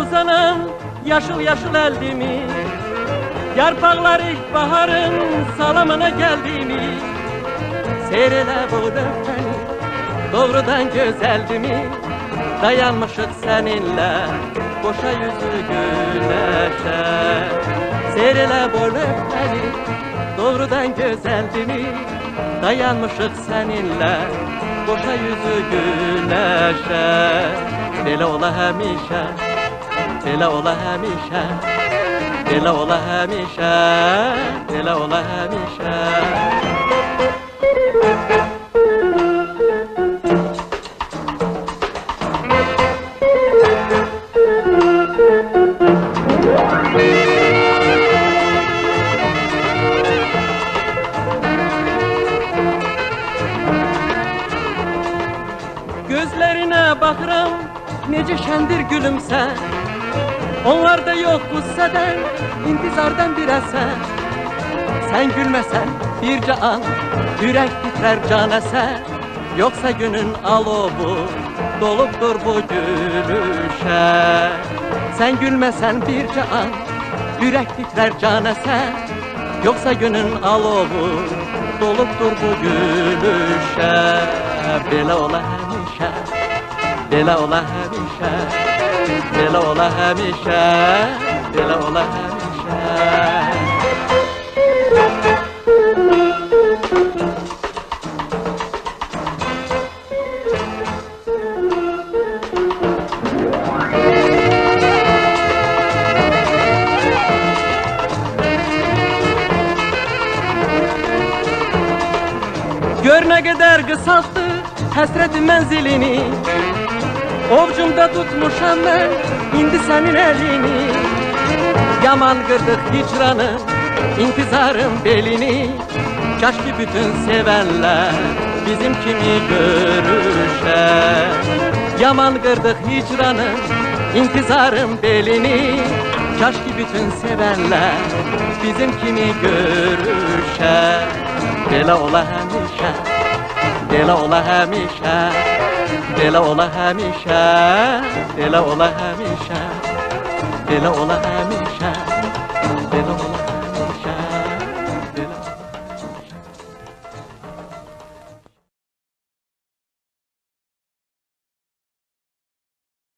uzanan yaşıl yaşıl eldimi, yarpaklar ilkbaharın salamına geldiğimi, seyrele bu öpeni, doğrudan güzeldi mi? Dayanmışık seninle, boşa yüzü güneşe. Seyrele bu öpeni, doğrudan güzeldi mi? Dayanmışık seninle, boşa yüzü güneşe. Belə ola həmişə, belə ola həmişə, belə ola həmişə, belə ola həmişə. Gözlerine bakıram, nece şendir gülümse. Onlarda yok gusseden, intizardan bir eser. Sen gülmesen bir an, yürek titrer can eser. Yoksa günün alovu, doluptur bu gülüşe. Sen gülmesen bir an, yürek titrer can eser. Yoksa günün alovu, doluptur bu gülüşe. Belə ola həmişə, belə ola həmişə, belə ola həmişə, belə ola həmişə. Gör ne kadar kısalttı həsrətin mənzilini, ovcumda tutmuşam mən indi sənin əlini. Yaman qırdıq hicranın, intizarın belini. Kaş ki bütün sevənlər bizim kimi görüşər. Yaman qırdıq hicranın, intizarın belini. Kaş ki bütün sevənlər bizim kimi görüşər. Belə ola həmişə, belə ola həmişə, belə ola həmişə, belə ola həmişə, belə ola həmişə.